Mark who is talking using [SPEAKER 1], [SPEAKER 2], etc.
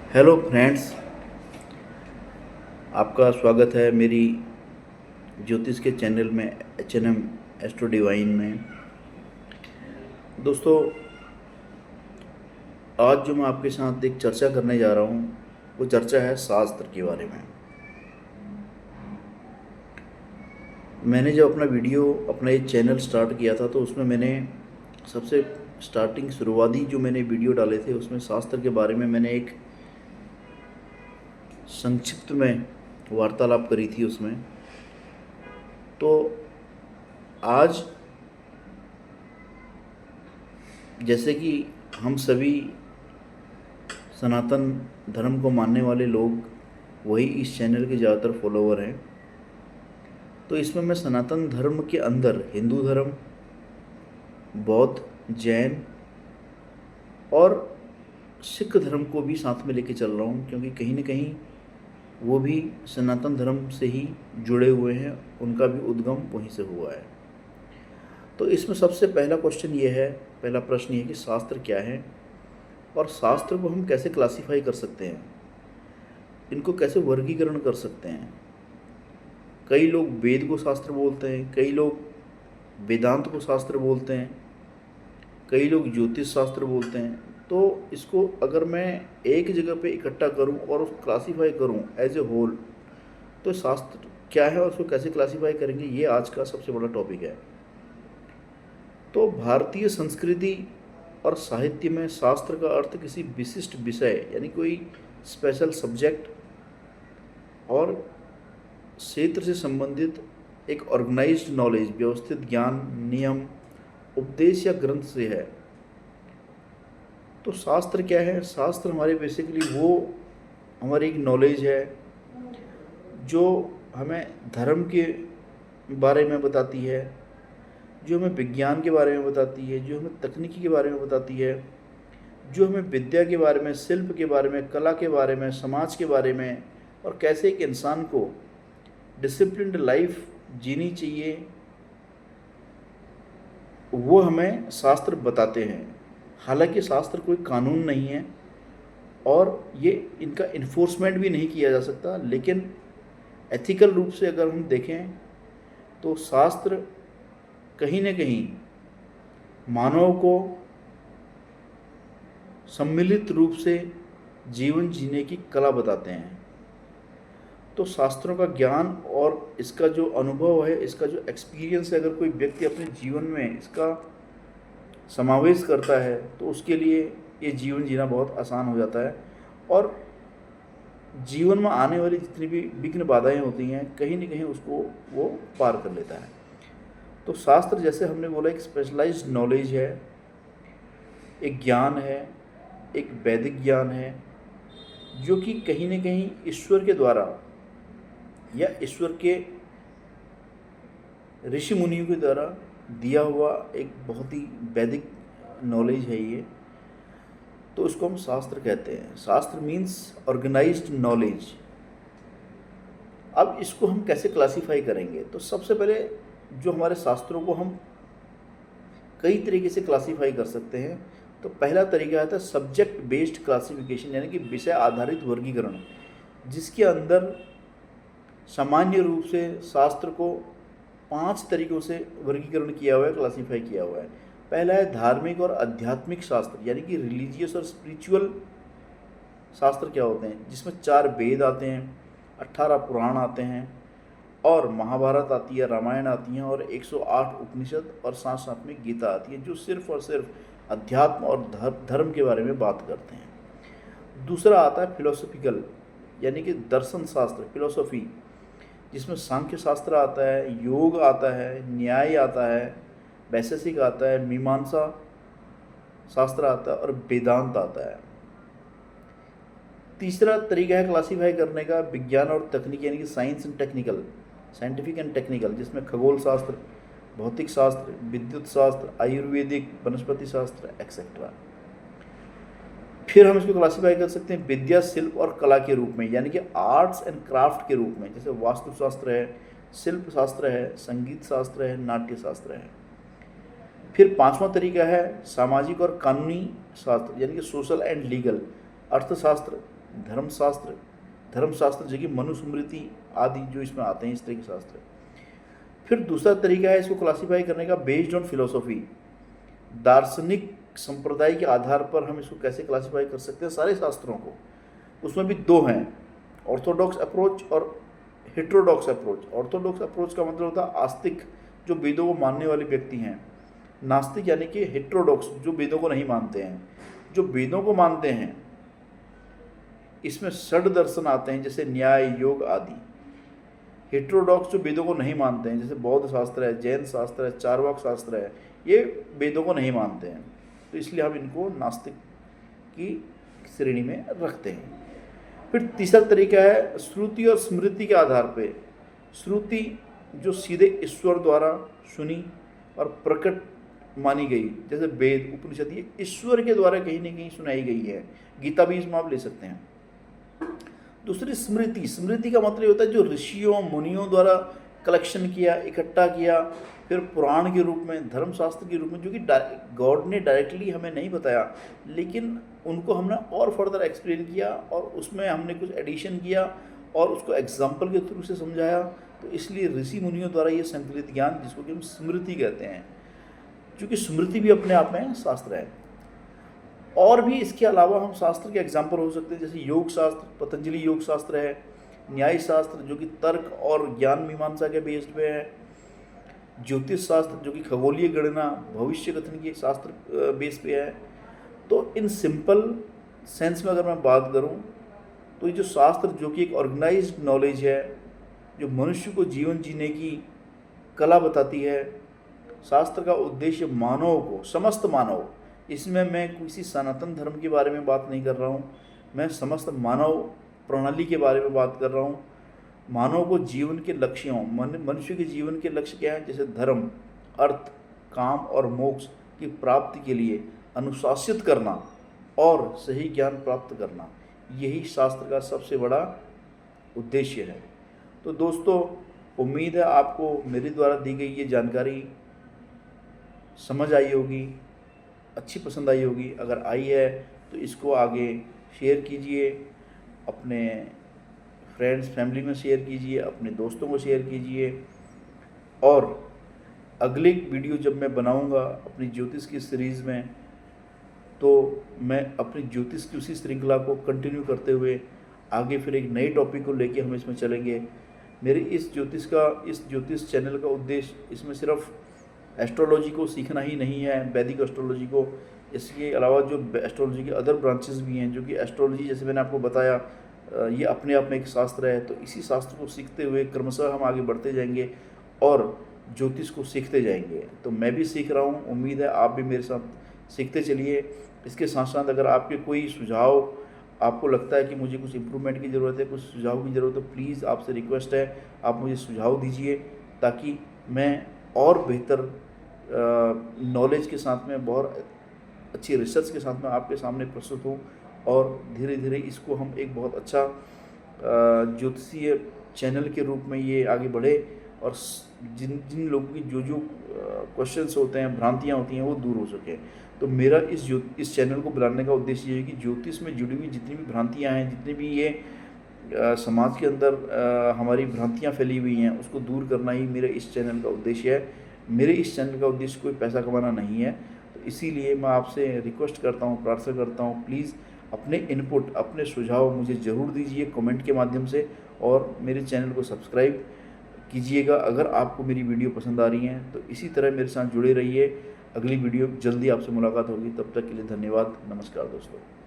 [SPEAKER 1] Hello friends, आपका स्वागत है मेरी ज्योतिष के चैनल में H&M एस्ट्रो डिवाइन में। दोस्तों, आज जो मैं आपके साथ एक चर्चा करने जा रहा हूँ वो चर्चा है शास्त्र के बारे में। मैंने जब अपना वीडियो अपना ये चैनल स्टार्ट किया था तो उसमें मैंने सबसे शुरुआती जो मैंने वीडियो डाले थे उसमें शास्त्र के बारे में मैंने एक संक्षिप्त में वार्तालाप करी थी उसमें। तो आज जैसे कि हम सभी सनातन धर्म को मानने वाले लोग वही इस चैनल के ज़्यादातर फॉलोवर हैं, तो इसमें मैं सनातन धर्म के अंदर हिंदू धर्म, बौद्ध, जैन और सिख धर्म को भी साथ में लेके चल रहा हूँ, क्योंकि कहीं ना कहीं वो भी सनातन धर्म से ही जुड़े हुए हैं, उनका भी उद्गम वहीं से हुआ है। तो इसमें सबसे पहला प्रश्न ये है कि शास्त्र क्या है और शास्त्र को हम कैसे क्लासीफाई कर सकते हैं, इनको कैसे वर्गीकरण कर सकते हैं। कई लोग वेद को शास्त्र बोलते हैं, कई लोग वेदांत को शास्त्र बोलते हैं, कई लोग ज्योतिष शास्त्र बोलते हैं। तो इसको अगर मैं एक जगह पे इकट्ठा करूं और उसको क्लासीफाई करूं एज ए होल, तो शास्त्र क्या है और उसको कैसे क्लासीफाई करेंगे, ये आज का सबसे बड़ा टॉपिक है। तो भारतीय संस्कृति और साहित्य में शास्त्र का अर्थ किसी विशिष्ट विषय यानी कोई स्पेशल सब्जेक्ट और क्षेत्र से संबंधित एक ऑर्गेनाइज्ड नॉलेज, व्यवस्थित ज्ञान, नियम, उपदेश या ग्रंथ से है। तो शास्त्र क्या है? शास्त्र हमारे बेसिकली हमारी एक नॉलेज है जो हमें धर्म के बारे में बताती है, जो हमें विज्ञान के बारे में बताती है, जो हमें तकनीकी के बारे में बताती है, जो हमें विद्या के बारे में, शिल्प के बारे में, कला के बारे में, समाज के बारे में और कैसे एक इंसान को डिसिप्लिन्ड लाइफ जीनी चाहिए, वो हमें शास्त्र बताते हैं। हालांकि शास्त्र कोई कानून नहीं है और ये इनका इन्फोर्समेंट भी नहीं किया जा सकता, लेकिन एथिकल रूप से अगर हम देखें तो शास्त्र कहीं न कहीं मानव को सम्मिलित रूप से जीवन जीने की कला बताते हैं। तो शास्त्रों का ज्ञान और इसका जो अनुभव है, इसका जो एक्सपीरियंस है, अगर कोई व्यक्ति अपने जीवन में इसका समावेश करता है तो उसके लिए ये जीवन जीना बहुत आसान हो जाता है और जीवन में आने वाली जितनी भी विघ्न बाधाएं होती हैं कहीं न कहीं उसको वो पार कर लेता है। तो शास्त्र, जैसे हमने बोला, एक स्पेशलाइज्ड नॉलेज है, एक ज्ञान है, एक वैदिक ज्ञान है, जो कि कहीं न कहीं ईश्वर के द्वारा या ईश्वर के ऋषि मुनियों के द्वारा दिया हुआ एक बहुत ही वैदिक नॉलेज है ये। तो इसको हम शास्त्र कहते हैं। शास्त्र मीन्स ऑर्गेनाइज्ड नॉलेज। अब इसको हम कैसे क्लासीफाई करेंगे? तो सबसे पहले जो हमारे शास्त्रों को हम कई तरीके से क्लासीफाई कर सकते हैं। तो पहला तरीका आता है सब्जेक्ट बेस्ड क्लासिफिकेशन, यानी कि विषय आधारित वर्गीकरण, जिसके अंदर सामान्य रूप से शास्त्र को 5 तरीकों से वर्गीकरण किया हुआ है, क्लासीफाई किया हुआ है। पहला है धार्मिक और आध्यात्मिक शास्त्र, यानी कि रिलीजियस और स्पिरिचुअल शास्त्र क्या होते हैं, जिसमें 4 वेद आते हैं, 18 पुराण आते हैं और महाभारत आती है, रामायण आती हैं और 108 उपनिषद और साथ साथ में गीता आती है, जो सिर्फ और सिर्फ अध्यात्म और धर्म के बारे में बात करते हैं। दूसरा आता है फिलोसफिकल, यानी कि दर्शन शास्त्र, फिलोसफी, जिसमें सांख्य शास्त्र आता है, योग आता है, न्याय आता है, वैशेषिक आता है, मीमांसा शास्त्र आता है और वेदांत आता है। तीसरा तरीका है क्लासीफाई करने का विज्ञान और तकनीक, यानी कि science and technical, scientific and technical, जिसमें खगोल शास्त्र, भौतिक शास्त्र, विद्युत शास्त्र, आयुर्वेदिक, वनस्पति शास्त्र एक्सेट्रा। फिर हम इसको क्लासीफाई कर सकते हैं विद्या, शिल्प और कला के रूप में, यानी कि आर्ट्स एंड क्राफ्ट के रूप में, जैसे वास्तुशास्त्र है, शिल्प शास्त्र है, संगीत शास्त्र है, नाट्य शास्त्र है। फिर 5वां तरीका है सामाजिक और कानूनी शास्त्र, यानी कि सोशल एंड लीगल, अर्थशास्त्र, धर्मशास्त्र, धर्मशास्त्र जो कि मनुस्मृति आदि जो इसमें आते हैं, इस तरह के शास्त्र। फिर दूसरा तरीका है इसको क्लासीफाई करने का बेस्ड ऑन फिलोसॉफी, दार्शनिक संप्रदाय के आधार पर हम इसको कैसे क्लासीफाई कर सकते हैं सारे शास्त्रों को। उसमें भी दो हैं, ऑर्थोडॉक्स अप्रोच और हेट्रोडॉक्स अप्रोच। ऑर्थोडॉक्स अप्रोच का मतलब होता है आस्तिक, जो वेदों को मानने वाले व्यक्ति हैं। नास्तिक यानी कि हेट्रोडॉक्स, जो वेदों को नहीं मानते हैं। जो वेदों को मानते हैं इसमें षड दर्शन आते हैं, जैसे न्याय, योग आदि। हेट्रोडॉक्स जो वेदों को नहीं मानते हैं, जैसे बौद्ध शास्त्र है, जैन शास्त्र है, चारवाक शास्त्र है, ये वेदों को नहीं मानते हैं, तो इसलिए हम इनको नास्तिक की श्रेणी में रखते हैं। फिर तीसरा तरीका है श्रुति और स्मृति के आधार पे। श्रुति जो सीधे ईश्वर द्वारा सुनी और प्रकट मानी गई, जैसे वेद, उपनिषद, ये ईश्वर के द्वारा कहीं ना कहीं सुनाई गई है। गीता भी इसमें आप ले सकते हैं। दूसरी स्मृति, स्मृति का मतलब होता है जो ऋषियों मुनियों द्वारा कलेक्शन किया, इकट्ठा किया, फिर पुराण के रूप में, धर्मशास्त्र के रूप में, जो कि गॉड ने डायरेक्टली हमें नहीं बताया, लेकिन उनको हमने और फर्दर एक्सप्लेन किया और उसमें हमने कुछ एडिशन किया और उसको एग्जाम्पल के थ्रू से समझाया। तो इसलिए ऋषि मुनियों द्वारा ये संकलित ज्ञान, जिसको कि हम स्मृति कहते हैं, क्योंकि स्मृति भी अपने आप में शास्त्र है। और भी इसके अलावा हम शास्त्र के एग्जाम्पल हो सकते हैं, जैसे योग शास्त्र, पतंजलि योग शास्त्र है, न्याय शास्त्र जो कि तर्क और ज्ञान मीमांसा के बेस्ड पे है, ज्योतिष शास्त्र जो कि खगोलीय गणना, भविष्य कथन की शास्त्र बेस पे है। तो इन सिंपल सेंस में अगर मैं बात करूं तो ये जो शास्त्र जो कि एक ऑर्गेनाइज्ड नॉलेज है, जो मनुष्य को जीवन जीने की कला बताती है। शास्त्र का उद्देश्य मानव को, समस्त मानव, इसमें मैं किसी सनातन धर्म के बारे में बात नहीं कर रहा हूँ, मैं समस्त मानव प्रणाली के बारे में बात कर रहा हूँ। मानव को जीवन के लक्ष्यों, मनुष्य के जीवन के लक्ष्य क्या है, जैसे धर्म, अर्थ, काम और मोक्ष की प्राप्ति के लिए अनुशासित करना और सही ज्ञान प्राप्त करना, यही शास्त्र का सबसे बड़ा उद्देश्य है। तो दोस्तों, उम्मीद है आपको मेरे द्वारा दी गई ये जानकारी समझ आई होगी, अच्छी पसंद आई होगी। अगर आई है तो इसको आगे शेयर कीजिए, अपने फ्रेंड्स फैमिली में शेयर कीजिए, अपने दोस्तों को शेयर कीजिए। और अगली वीडियो जब मैं बनाऊंगा अपनी ज्योतिष की सीरीज़ में, तो मैं अपनी ज्योतिष की उसी श्रृंखला को कंटिन्यू करते हुए आगे फिर एक नए टॉपिक को लेके हम इसमें चलेंगे। मेरे इस ज्योतिष चैनल का उद्देश्य इसमें सिर्फ एस्ट्रोलॉजी को सीखना ही नहीं है, वैदिक एस्ट्रोलॉजी को, इसके अलावा जो एस्ट्रोलॉजी के अदर ब्रांचेस भी हैं, जो कि एस्ट्रोलॉजी जैसे मैंने आपको बताया ये अपने आप में एक शास्त्र है। तो इसी शास्त्र को सीखते हुए क्रमशः हम आगे बढ़ते जाएंगे और ज्योतिष को सीखते जाएंगे। तो मैं भी सीख रहा हूँ, उम्मीद है आप भी मेरे साथ सीखते चलिए। इसके साथ साथ अगर आपके कोई सुझाव, आपको लगता है कि मुझे कुछ इम्प्रूवमेंट की ज़रूरत है, कुछ सुझाव की ज़रूरत है, प्लीज़ आपसे रिक्वेस्ट है आप मुझे सुझाव दीजिए, ताकि मैं और बेहतर नॉलेज के साथ में, बहुत अच्छी रिसर्च के साथ में आपके सामने प्रस्तुत हूँ और धीरे धीरे इसको हम एक बहुत अच्छा ज्योतिषीय चैनल के रूप में ये आगे बढ़े और जिन जिन लोगों की जो क्वेश्चंस होते हैं, भ्रांतियाँ होती हैं, वो दूर हो सके। तो मेरा इस चैनल को बुलाने का उद्देश्य ये है कि ज्योतिष में जुड़ी हुई जितनी भी भ्रांतियाँ हैं, जितनी भी ये समाज के अंदर हमारी भ्रांतियाँ फैली हुई हैं, उसको दूर करना ही मेरे इस चैनल का उद्देश्य है। मेरे इस चैनल का उद्देश्य कोई पैसा कमाना नहीं है। तो इसीलिए मैं आपसे रिक्वेस्ट करता हूँ, प्रार्थना करता हूँ, प्लीज़ अपने इनपुट, अपने सुझाव मुझे ज़रूर दीजिए कमेंट के माध्यम से, और मेरे चैनल को सब्सक्राइब कीजिएगा अगर आपको मेरी वीडियो पसंद आ रही हैं। तो इसी तरह मेरे साथ जुड़े रहिए। अगली वीडियो जल्दी आपसे मुलाकात होगी, तब तक के लिए धन्यवाद। नमस्कार दोस्तों।